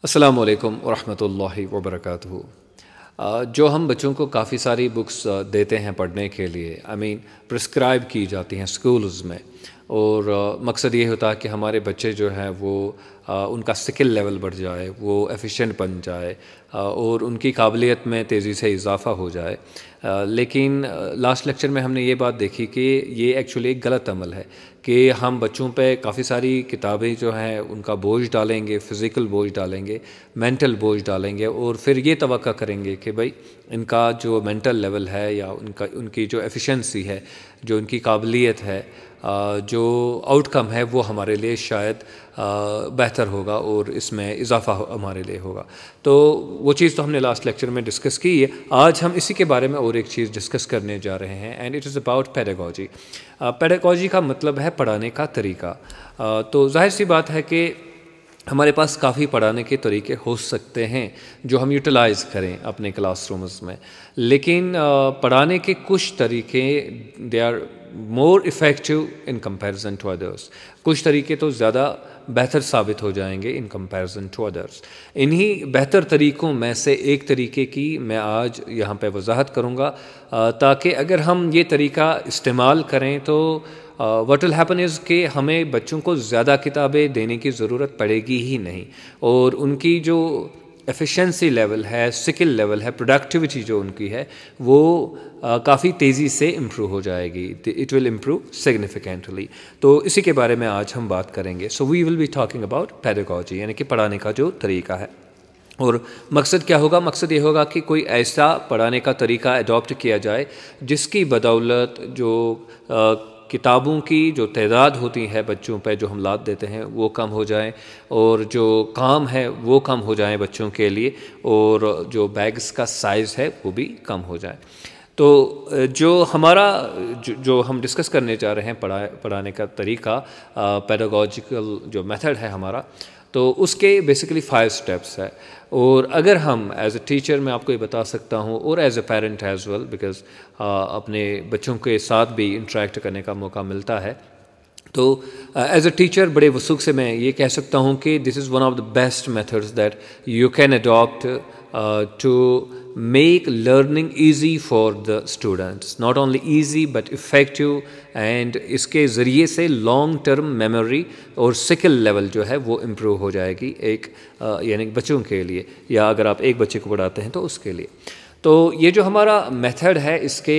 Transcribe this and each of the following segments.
अस्सलामु अलैकुम वरहमतुल्लाहि वबरकातुहू। जो हम बच्चों को काफ़ी सारी बुक्स देते हैं पढ़ने के लिए, प्रिस्क्राइब की जाती हैं स्कूल्स में, और मकसद ये होता है कि हमारे बच्चे जो हैं वो उनका स्किल लेवल बढ़ जाए, वो एफिशिएंट बन जाए और उनकी काबिलियत में तेज़ी से इजाफ़ा हो जाए। लेकिन लास्ट लेक्चर में हमने ये बात देखी कि ये एक्चुअली एक गलत अमल है कि हम बच्चों पे काफ़ी सारी किताबें जो हैं उनका बोझ डालेंगे, फ़िज़िकल बोझ डालेंगे, मेंटल बोझ डालेंगे, और फिर ये तवक्का करेंगे कि भाई इनका जो मेंटल लेवल है या उनकी जो एफिशिएंसी है, जो उनकी काबिलियत है, जो आउटकम है वो हमारे लिए शायद बेहतर होगा और इसमें इजाफ़ा हमारे लिए होगा। तो वो चीज़ तो हमने लास्ट लेक्चर में डिस्कस की है। आज हम इसी के बारे में और एक चीज़ डिस्कस करने जा रहे हैं, and it is about pedagogy. Pedagogy का मतलब है पढ़ाने का तरीका। तो जाहिर सी बात है कि हमारे पास काफ़ी पढ़ाने के तरीके हो सकते हैं जो हम यूटिलाइज़ करें अपने क्लासरूम्स में, लेकिन पढ़ाने के कुछ तरीके they are more effective in comparison to others. कुछ तरीके तो ज़्यादा बेहतर साबित हो जाएंगे इन कंपैरिजन टू अदर्स। इन्हीं बेहतर तरीक़ों में से एक तरीके की मैं आज यहाँ पे वजाहत करूँगा, ताकि अगर हम ये तरीका इस्तेमाल करें तो व्हाट विल हैपन इज़ कि हमें बच्चों को ज़्यादा किताबें देने की ज़रूरत पड़ेगी ही नहीं, और उनकी जो एफिशिएंसी लेवल है, स्किल लेवल है, प्रोडक्टिविटी जो उनकी है वो काफ़ी तेज़ी से इम्प्रूव हो जाएगी। It will improve significantly. तो इसी के बारे में आज हम बात करेंगे। So we will be talking about pedagogy, यानी कि पढ़ाने का जो तरीका है। और मकसद क्या होगा? मकसद ये होगा कि कोई ऐसा पढ़ाने का तरीका अडॉप्ट किया जाए जिसकी बदौलत जो किताबों की जो तादाद होती है बच्चों पे जो हम लाद देते हैं वो कम हो जाए, और जो काम है वो कम हो जाए बच्चों के लिए, और जो बैग्स का साइज़ है वो भी कम हो जाए। तो जो हमारा जो हम डिस्कस करने जा रहे हैं पढ़ाने का तरीका, पेडागॉजिकल जो मेथड है हमारा, तो उसके बेसिकली 5 स्टेप्स है। और अगर हम एज अ टीचर, मैं आपको ये बता सकता हूँ, और as a parent as well, because अपने बच्चों के साथ भी इंटरेक्ट करने का मौका मिलता है, तो एज अ टीचर बड़े वसूख से मैं ये कह सकता हूँ कि this is one of the best methods that you can adopt to make learning easy for the students, not only easy but effective, and इसके ज़रिए से लॉन्ग टर्म मेमोरी और स्किल लेवल जो है वो इम्प्रूव हो जाएगी एक यानी बच्चों के लिए, या अगर आप एक बच्चे को पढ़ाते हैं तो उसके लिए। तो ये जो हमारा मेथड है इसके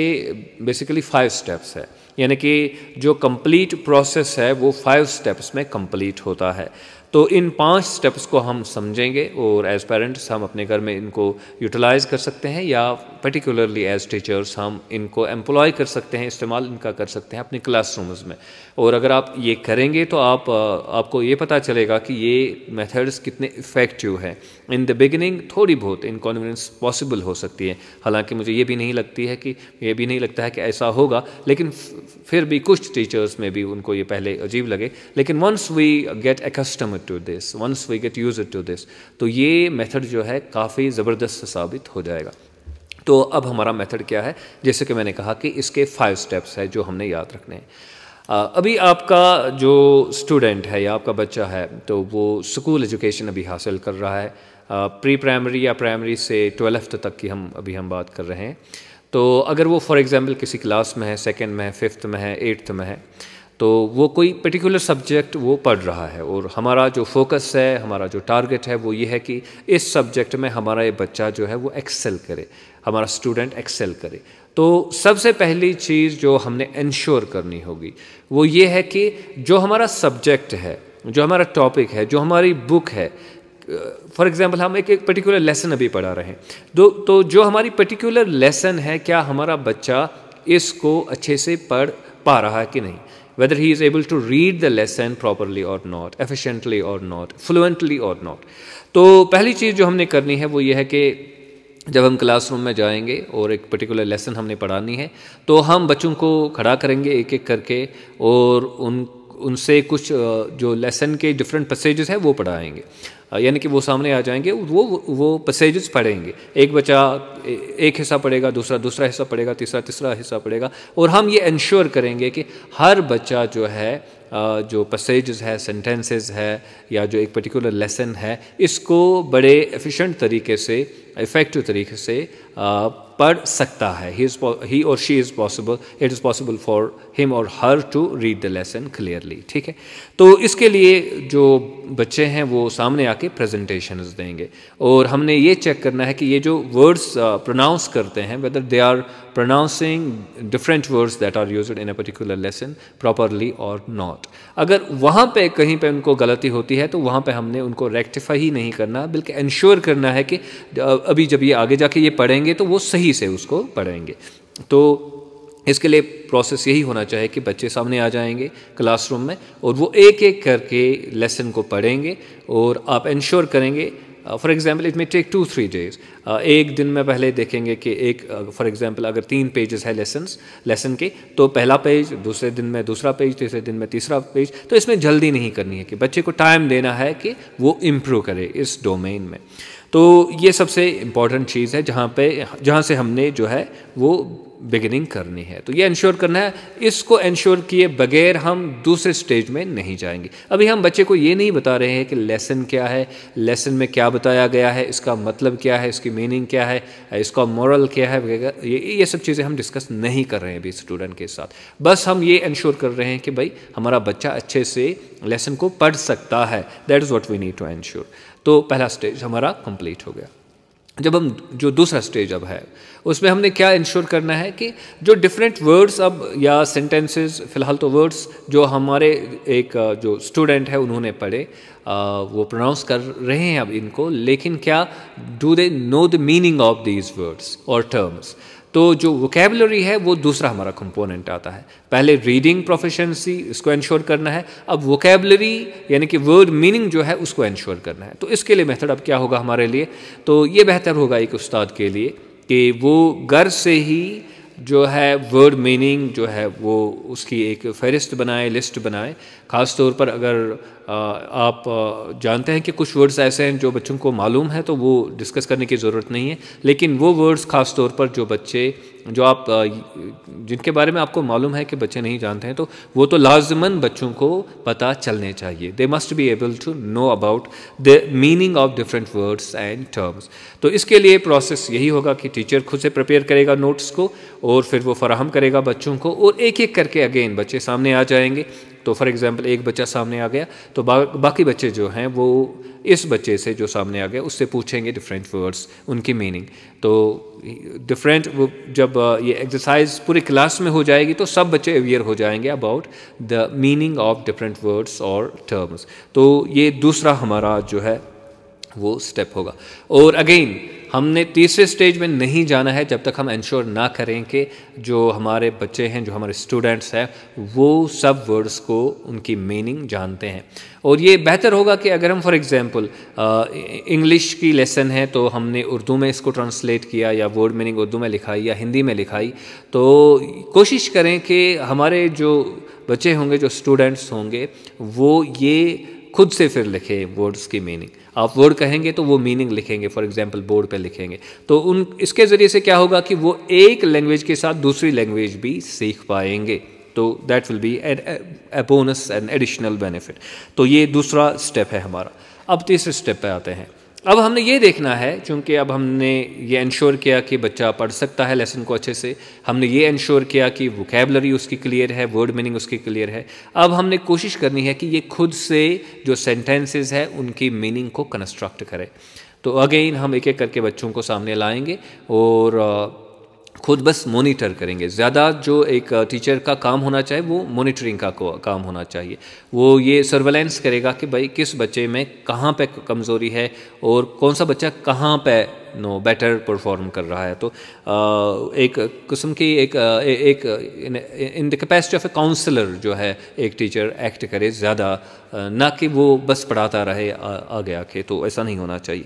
बेसिकली 5 स्टेप्स है, यानी कि जो कंप्लीट प्रोसेस है वो 5 स्टेप्स में कंप्लीट होता है। तो इन 5 स्टेप्स को हम समझेंगे, और एज़ पेरेंट्स हम अपने घर में इनको यूटिलाइज़ कर सकते हैं, या पर्टिकुलरली एज़ टीचर्स हम इनको एम्प्लॉय कर सकते हैं, इस्तेमाल इनका कर सकते हैं अपने क्लासरूम्स में। और अगर आप ये करेंगे तो आपको ये पता चलेगा कि ये मेथड्स कितने इफ़ेक्टिव हैं। इन द बिगिनिंग थोड़ी बहुत इनकन्वीनियंस पॉसिबल हो सकती है, हालांकि मुझे ये भी नहीं लगता है कि ऐसा होगा, लेकिन फिर भी कुछ टीचर्स में भी उनको ये पहले अजीब लगे, लेकिन once we get accustomed to this, once we get used to this, तो ये मेथड जो है काफ़ी ज़बरदस्त साबित हो जाएगा। तो अब हमारा मेथड क्या है? जैसे कि मैंने कहा कि इसके 5 स्टेप्स हैं जो हमने याद रखने हैं। अभी आपका जो स्टूडेंट है या आपका बच्चा है, तो वो स्कूल एजुकेशन अभी हासिल कर रहा है, प्री प्राइमरी या प्राइमरी से 12th तक की हम बात कर रहे हैं। तो अगर वो फॉर एग्ज़ाम्पल किसी क्लास में है, 2nd में है, 5th में है, 8th में है, तो वो कोई पर्टिकुलर सब्जेक्ट वो पढ़ रहा है, और हमारा जो फोकस है, हमारा जो टारगेट है वो ये है कि इस सब्जेक्ट में हमारा ये बच्चा जो है वो एक्सेल करे, हमारा स्टूडेंट एक्सेल करे। तो सबसे पहली चीज़ जो हमने इंश्योर करनी होगी वो ये है कि जो हमारा सब्जेक्ट है, जो हमारा टॉपिक है, जो हमारी बुक है, फॉर एग्ज़ाम्पल हम एक पर्टिकुलर लेसन अभी पढ़ा रहे हैं, तो जो हमारी पर्टिकुलर लेसन है, क्या हमारा बच्चा इसको अच्छे से पढ़ पा रहा है कि नहीं, whether he is able to read the lesson properly or not, efficiently or not, fluently or not। तो पहली चीज़ जो हमने करनी है वो ये है कि जब हम क्लासरूम में जाएंगे और एक पर्टिकुलर लेसन हमने पढ़ानी है, तो हम बच्चों को खड़ा करेंगे एक एक करके, और उनसे कुछ जो लेसन के डिफरेंट पैसेजेस हैं वो पढ़ाएंगे, यानी कि वो सामने आ जाएंगे, वो पैसेजेस पढ़ेंगे। एक बच्चा एक हिस्सा पढ़ेगा, दूसरा हिस्सा पढ़ेगा, तीसरा हिस्सा पढ़ेगा, और हम ये इंश्योर करेंगे कि हर बच्चा जो है जो पैसेजेस है, सेंटेंसेस है, या जो एक पर्टिकुलर लेसन है, इसको बड़े एफिशिएंट तरीके से, इफ़ेक्टिव तरीके से पढ़ सकता है. ही और she is possible, it is possible for him और her to read the lesson clearly. ठीक है, तो इसके लिए जो बच्चे हैं वो सामने आके प्रेजेंटेशंस देंगे, और हमने ये चेक करना है कि ये जो वर्ड्स प्रोनाउंस करते हैं, whether they are pronouncing different words that are used in a particular lesson properly और नॉट. अगर वहाँ पे कहीं पे उनको गलती होती है तो वहाँ पे हमने उनको रेक्टिफाई ही नहीं करना, बल्कि इंश्योर करना है कि अभी जब ये आगे जाके ये पढ़ेंगे तो वो सही से उसको पढ़ेंगे. तो इसके लिए प्रोसेस यही होना चाहिए कि बच्चे सामने आ जाएंगे क्लासरूम में और वो एक एक करके लेसन को पढ़ेंगे, और आप इंश्योर करेंगे. For example it may take 2-3 days. एक दिन में पहले देखेंगे कि एक फॉर एग्जांपल अगर 3 पेजेस है लेसन के, तो पहला पेज, दूसरे दिन में दूसरा पेज, तीसरे दिन में तीसरा पेज. तो इसमें जल्दी नहीं करनी है, कि बच्चे को टाइम देना है कि वो इम्प्रूव करे इस डोमेन में. तो ये सबसे इम्पॉर्टेंट चीज़ है जहाँ से हमने जो है वो बिगिनिंग करनी है. तो ये इंश्योर करना है. इसको इंश्योर किए बगैर हम दूसरे स्टेज में नहीं जाएंगे. अभी हम बच्चे को ये नहीं बता रहे हैं कि लेसन क्या है, लेसन में क्या बताया गया है, इसका मतलब क्या है, इसकी मीनिंग क्या है, इसका मोरल क्या है, ये सब चीज़ें हम डिस्कस नहीं कर रहे हैं अभी स्टूडेंट के साथ. बस हम ये इंश्योर कर रहे हैं कि भाई हमारा बच्चा अच्छे से लेसन को पढ़ सकता है. That is what we need to ensure. तो पहला स्टेज हमारा कंप्लीट हो गया. जब हम जो दूसरा स्टेज अब है उसमें हमने क्या इंश्योर करना है कि जो डिफरेंट वर्ड्स अब या सेंटेंसेस, फ़िलहाल तो वर्ड्स जो हमारे एक जो स्टूडेंट है उन्होंने पढ़े, वो प्रोनाउंस कर रहे हैं अब इनको, लेकिन क्या do they know the meaning of these words और टर्म्स. तो जो वोकेबलरी है वो दूसरा हमारा कंपोनेंट आता है. पहले रीडिंग प्रोफिशिएंसी इसको इंश्योर करना है, अब वोकेबलरी यानी कि वर्ड मीनिंग जो है उसको इंश्योर करना है. तो इसके लिए मेथड अब क्या होगा हमारे लिए, तो ये बेहतर होगा एक उस्ताद के लिए कि वो घर से ही जो है वर्ड मीनिंग जो है वो उसकी एक फहरिस्त बनाए, लिस्ट बनाए. ख़ास तौर पर अगर आप जानते हैं कि कुछ वर्ड्स ऐसे हैं जो बच्चों को मालूम है तो वो डिस्कस करने की ज़रूरत नहीं है, लेकिन वो वर्ड्स ख़ास तौर पर जो बच्चे जो आप जिनके बारे में आपको मालूम है कि बच्चे नहीं जानते हैं, तो वो तो लाजमन बच्चों को पता चलने चाहिए. They must be able to know about the meaning of different words and terms. तो इसके लिए प्रोसेस यही होगा कि टीचर खुद से प्रिपेयर करेगा नोट्स को और फिर वो फराहम करेगा बच्चों को, और एक एक करके अगेन बच्चे सामने आ जाएंगे. तो फॉर एग्जांपल एक बच्चा सामने आ गया तो बाकी बच्चे जो हैं वो इस बच्चे से जो सामने आ गया उससे पूछेंगे डिफरेंट वर्ड्स, उनकी मीनिंग. तो डिफरेंट जब ये एक्सरसाइज पूरी क्लास में हो जाएगी तो सब बच्चे अवेयर हो जाएंगे about the meaning of different words और टर्म्स. तो ये दूसरा हमारा जो है वो स्टेप होगा. और अगेन हमने तीसरे स्टेज में नहीं जाना है जब तक हम इंश्योर ना करें कि जो हमारे बच्चे हैं, जो हमारे स्टूडेंट्स हैं, वो सब वर्ड्स को उनकी मीनिंग जानते हैं. और ये बेहतर होगा कि अगर हम फॉर एग्जांपल इंग्लिश की लेसन है तो हमने उर्दू में इसको ट्रांसलेट किया या वर्ड मीनिंग उर्दू में लिखाई या हिंदी में लिखाई, तो कोशिश करें कि हमारे जो बच्चे होंगे, जो स्टूडेंट्स होंगे, वो ये खुद से फिर लिखे वर्ड्स की मीनिंग. आप वर्ड कहेंगे तो वो मीनिंग लिखेंगे, फॉर एग्जांपल बोर्ड पे लिखेंगे. तो इसके ज़रिए से क्या होगा कि वो एक लैंग्वेज के साथ दूसरी लैंग्वेज भी सीख पाएंगे. तो that will be a bonus and additional benefit. तो ये दूसरा स्टेप है हमारा. अब तीसरे स्टेप पे आते हैं. अब हमने ये देखना है, चूँकि अब हमने ये इंश्योर किया कि बच्चा पढ़ सकता है लेसन को अच्छे से, हमने ये इंश्योर किया कि वोकेबलरी उसकी क्लियर है, वर्ड मीनिंग उसकी क्लियर है. अब हमने कोशिश करनी है कि ये खुद से जो सेंटेंसेस है उनकी मीनिंग को कंस्ट्रक्ट करे. तो अगेन हम एक एक करके बच्चों को सामने लाएंगे और खुद बस मॉनिटर करेंगे. ज़्यादा जो एक टीचर का काम होना चाहिए वो मॉनिटरिंग का काम होना चाहिए. वो ये सर्वेलेंस करेगा कि भाई किस बच्चे में कहाँ पे कमज़ोरी है और कौन सा बच्चा कहाँ पे बेटर परफॉर्म कर रहा है. तो एक किस्म की एक in the capacity of a counsellor जो है एक टीचर एक्ट करे ज़्यादा, ना कि वो बस पढ़ाता रहे आगे आके. तो ऐसा नहीं होना चाहिए.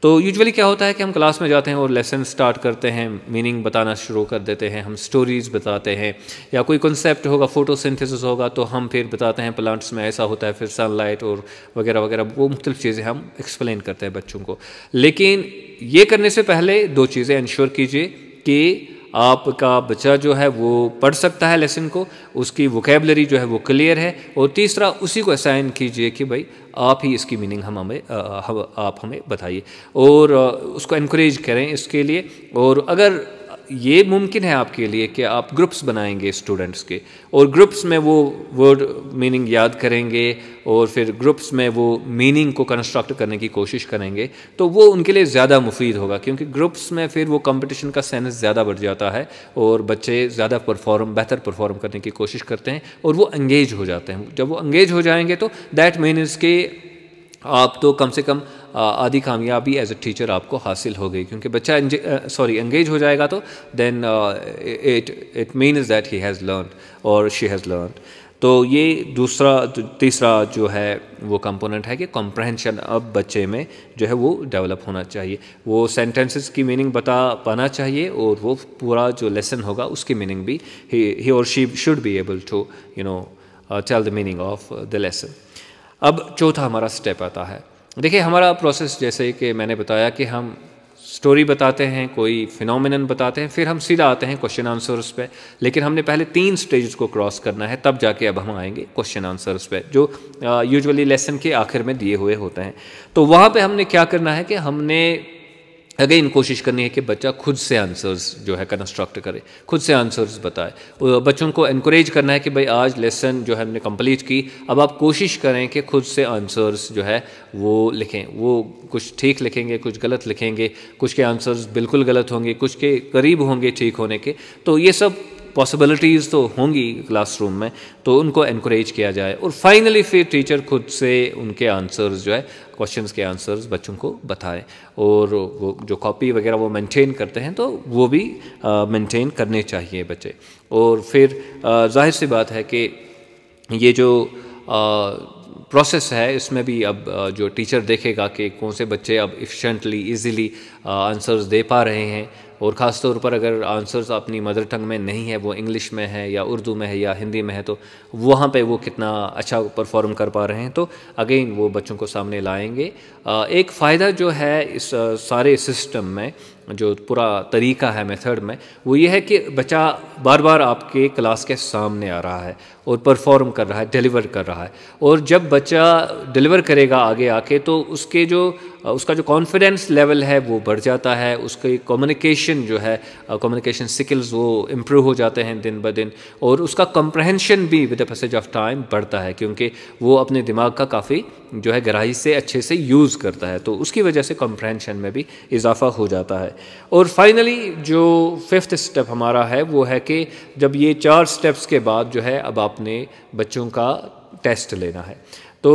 तो यूजुअली क्या होता है कि हम क्लास में जाते हैं और लेसन स्टार्ट करते हैं, मीनिंग बताना शुरू कर देते हैं, हम स्टोरीज़ बताते हैं या कोई कॉन्सेप्ट होगा, फोटोसिंथेसिस होगा तो हम फिर बताते हैं प्लांट्स में ऐसा होता है, फिर सनलाइट और वगैरह वगैरह, वो मुख्तलिफ चीज़ें हम एक्सप्लेन करते हैं बच्चों को. लेकिन ये करने से पहले दो चीज़ें इंश्योर कीजिए कि आपका बच्चा जो है वो पढ़ सकता है लेसन को, उसकी वोकेबलरी जो है वो क्लियर है, और तीसरा उसी को असाइन कीजिए कि भाई आप ही इसकी मीनिंग आप हमें बताइए, और उसको इनक्रेज करें इसके लिए। और अगर ये मुमकिन है आपके लिए कि आप ग्रुप्स बनाएंगे स्टूडेंट्स के, और ग्रुप्स में वो वर्ड मीनिंग याद करेंगे, और फिर ग्रुप्स में वो मीनिंग को कंस्ट्रक्ट करने की कोशिश करेंगे, तो वो उनके लिए ज़्यादा मुफीद होगा, क्योंकि ग्रुप्स में फिर वो कंपटीशन का सेंस ज़्यादा बढ़ जाता है और बच्चे ज़्यादा बेहतर परफॉर्म करने की कोशिश करते हैं और वो एंगेज हो जाते हैं। जब वो एंगेज हो जाएंगे तो दैट मीन्स कि आप तो कम से कम आधी कामयाबी एज ए टीचर आपको हासिल हो गई, क्योंकि बच्चा एंगेज हो जाएगा तो then it means that he has learn और शी हैज़ लर्न। तो ये तीसरा जो है वो कंपोनेंट है कि कॉम्प्रहेंशन अब बच्चे में जो है वो डेवलप होना चाहिए, वो सेंटेंसेस की मीनिंग बता पाना चाहिए, और वो पूरा जो लेसन होगा उसकी मीनिंग भी ही और she should be able to tell the meaning of the lesson. अब चौथा हमारा स्टेप आता है। देखिए हमारा प्रोसेस जैसे कि मैंने बताया कि हम स्टोरी बताते हैं, कोई फिनोमिनन बताते हैं, फिर हम सीधा आते हैं क्वेश्चन आंसर्स पे, लेकिन हमने पहले 3 स्टेजेस को क्रॉस करना है, तब जाके अब हम आएंगे क्वेश्चन आंसर्स पे, जो यूजुअली लेसन के आखिर में दिए हुए होते हैं। तो वहाँ पे हमने क्या करना है कि हमने अगेन कोशिश करनी है कि बच्चा खुद से आंसर्स जो है कंस्ट्रक्ट करे, खुद से आंसर्स बताए। बच्चों को एनकरेज करना है कि भाई आज लेसन जो है हमने कंप्लीट की, अब आप कोशिश करें कि खुद से आंसर्स जो है वो लिखें। वो कुछ ठीक लिखेंगे, कुछ गलत लिखेंगे, कुछ के आंसर्स बिल्कुल गलत होंगे, कुछ के करीब होंगे ठीक होने के। तो ये सब पॉसिबिलिटीज़ तो होंगी क्लासरूम में, तो उनको एनकरेज किया जाए, और फाइनली फिर टीचर खुद से उनके आंसर्स जो है क्वेश्चंस के आंसर्स बच्चों को बताएं, और वो जो कॉपी वगैरह वो मेंटेन करते हैं तो वो भी मेंटेन करने चाहिए बच्चे। और फिर जाहिर सी बात है कि ये जो प्रोसेस है इसमें भी अब जो टीचर देखेगा कि कौन से बच्चे अब एफिशिएंटली ईज़िली आंसर्स दे पा रहे हैं, और ख़ास तौर पर अगर आंसर्स अपनी मदर टंग में नहीं है, वो इंग्लिश में है या उर्दू में है या हिंदी में है, तो वहाँ पे वो कितना अच्छा परफॉर्म कर पा रहे हैं, तो अगेन वो बच्चों को सामने लाएंगे। एक फ़ायदा जो है इस सारे सिस्टम में, जो पूरा तरीका है मेथड में, वो ये है कि बच्चा बार बार आपके क्लास के सामने आ रहा है और परफॉर्म कर रहा है, डिलीवर कर रहा है, और जब बच्चा डिलीवर करेगा आगे आके तो उसका जो कॉन्फिडेंस लेवल है वो बढ़ जाता है, उसकी कम्युनिकेशन जो है कम्युनिकेशन स्किल्स वो इम्प्रूव हो जाते हैं दिन ब दिन, और उसका कम्प्रहेंशन भी with the passage of time बढ़ता है, क्योंकि वो अपने दिमाग का काफ़ी जो है गहराई से अच्छे से यूज़ करता है, तो उसकी वजह से कम्प्रहेंशन में भी इजाफा हो जाता है। और फाइनली जो 5th स्टेप हमारा है वो है कि जब ये 4 स्टेप्स के बाद जो है अब आपने बच्चों का टेस्ट लेना है। तो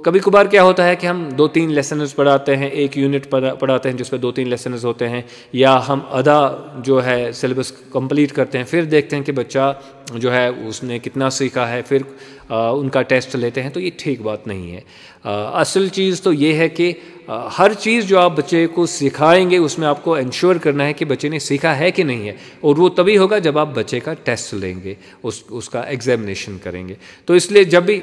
कभी कभार क्या होता है कि हम 2-3 लेसन्स पढ़ाते हैं, एक यूनिट पढ़ाते हैं जिसमें 2-3 लेसन्स होते हैं, या हम आधा जो है सिलेबस कंप्लीट करते हैं, फिर देखते हैं कि बच्चा जो है उसने कितना सीखा है, फिर उनका टेस्ट लेते हैं, तो ये ठीक बात नहीं है। असल चीज़ तो ये है कि हर चीज़ जो आप बच्चे को सिखाएंगे उसमें आपको इंश्योर करना है कि बच्चे ने सीखा है कि नहीं है, और वो तभी होगा जब आप बच्चे का टेस्ट लेंगे, उसका एग्जामिनेशन करेंगे। तो इसलिए जब भी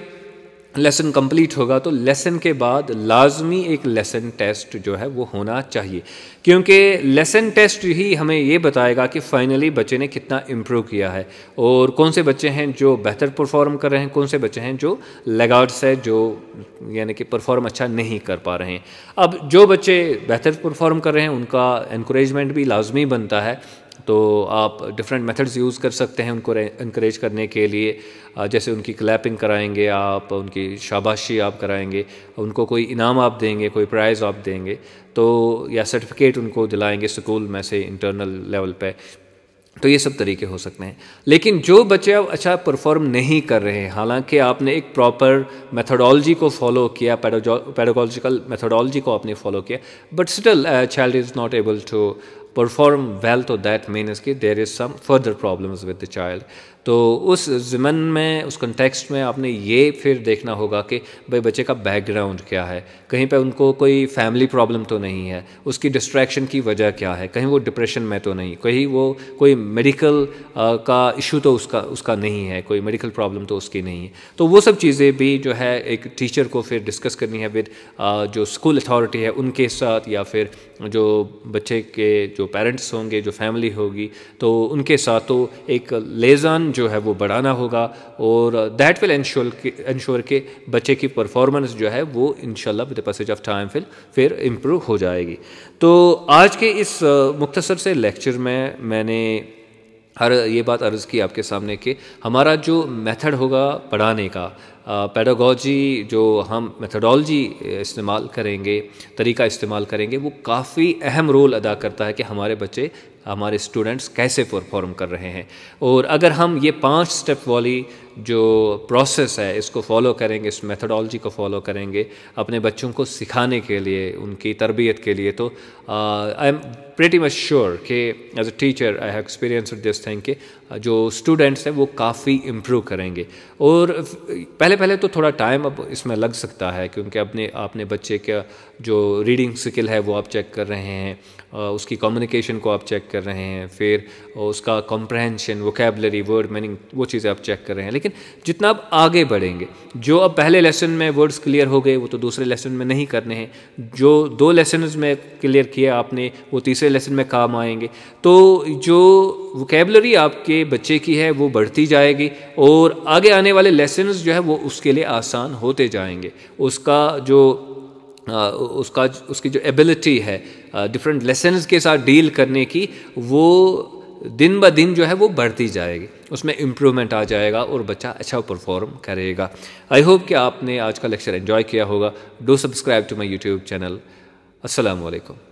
लेसन कंप्लीट होगा तो लेसन के बाद लाजमी एक लेसन टेस्ट जो है वो होना चाहिए, क्योंकि लेसन टेस्ट ही हमें ये बताएगा कि फाइनली बच्चे ने कितना इम्प्रूव किया है, और कौन से बच्चे हैं जो बेहतर परफॉर्म कर रहे हैं, कौन से बच्चे हैं जो लैगार्ड्स है, जो यानी कि परफॉर्म अच्छा नहीं कर पा रहे हैं। अब जो बच्चे बेहतर परफॉर्म कर रहे हैं उनका एनकरेजमेंट भी लाजमी बनता है, तो आप डिफरेंट मेथड्स यूज़ कर सकते हैं उनको इनकरेज करने के लिए, जैसे उनकी क्लैपिंग कराएंगे आप, उनकी शाबाशी आप कराएंगे, उनको कोई इनाम आप देंगे, कोई प्राइज़ आप देंगे, तो या सर्टिफिकेट उनको दिलाएंगे स्कूल में से इंटरनल लेवल पे, तो ये सब तरीके हो सकते हैं। लेकिन जो बच्चे अब अच्छा परफॉर्म नहीं कर रहे हैं, हालांकि आपने एक प्रॉपर मेथोडोलॉजी को फॉलो किया, पेडागोजिकल मेथोडोलॉजी को आपने फॉलो किया, but still child is not able to perform well, तो that means कि there is some further problems with the child। तो उस ज़िमन में, उस कॉन्टेक्स्ट में आपने ये फिर देखना होगा कि भाई बच्चे का बैकग्राउंड क्या है, कहीं पे उनको कोई फैमिली प्रॉब्लम तो नहीं है, उसकी डिस्ट्रैक्शन की वजह क्या है, कहीं वो डिप्रेशन में तो नहीं, कहीं वो कोई मेडिकल का इशू तो उसका नहीं है, कोई मेडिकल प्रॉब्लम तो उसकी नहीं है। तो वो सब चीज़ें भी जो है एक टीचर को फिर डिस्कस करनी है विद जो स्कूल अथॉरिटी है उनके साथ, या फिर जो बच्चे के जो पेरेंट्स होंगे, जो फैमिली होगी, तो उनके साथ तो एक लेज़ान जो है वो बढ़ाना होगा, और दैट विल इंश्योर के बच्चे की परफॉर्मेंस जो है वो इंशाल्लाह with the passage of time फिर इम्प्रूव हो जाएगी। तो आज के इस मुख्तसर से लेक्चर में मैंने ये बात अर्ज़ की आपके सामने कि हमारा जो मेथड होगा पढ़ाने का, पेडागॉजी जो हम मेथडोलॉजी इस्तेमाल करेंगे, तरीका इस्तेमाल करेंगे, वो काफ़ी अहम रोल अदा करता है कि हमारे बच्चे, हमारे स्टूडेंट्स कैसे परफॉर्म कर रहे हैं। और अगर हम ये 5 स्टेप वाली जो प्रोसेस है इसको फॉलो करेंगे, इस मेथडोलॉजी को फॉलो करेंगे अपने बच्चों को सिखाने के लिए, उनकी तरबियत के लिए, तो I am pretty much sure कि as a teacher I have experience this thing कि जो स्टूडेंट्स हैं वो काफ़ी इम्प्रूव करेंगे। और पहले तो थोड़ा टाइम अब इसमें लग सकता है, क्योंकि अपने बच्चे का जो रीडिंग स्किल है वो आप चेक कर रहे हैं, उसकी कम्युनिकेशन को आप चेक कर रहे हैं, फिर उसका कॉम्प्रहेंशन, वोकैबुलरी, वर्ड मीनिंग, वो चीज़ें आप चेक कर रहे हैं। लेकिन जितना आप आगे बढ़ेंगे, जो अब पहले लेसन में वर्ड्स क्लियर हो गए वो तो दूसरे लेसन में नहीं करने हैं, जो 2 लेसन्स में क्लियर किया आपने वो तीसरे लेसन में काम आएंगे। तो जो वोकैबुलरी आपके बच्चे की है वो बढ़ती जाएगी, और आगे आने वाले लेसन्स जो है वो उसके लिए आसान होते जाएंगे। उसकी जो एबिलिटी है डिफरेंट लेसन्स के साथ डील करने की, वो दिन ब दिन जो है वो बढ़ती जाएगी, उसमें इम्प्रूवमेंट आ जाएगा और बच्चा अच्छा परफॉर्म करेगा। आई होप कि आपने आज का लेक्चर एंजॉय किया होगा। Do subscribe to my YouTube channel. अस्सलामु अलैकुम।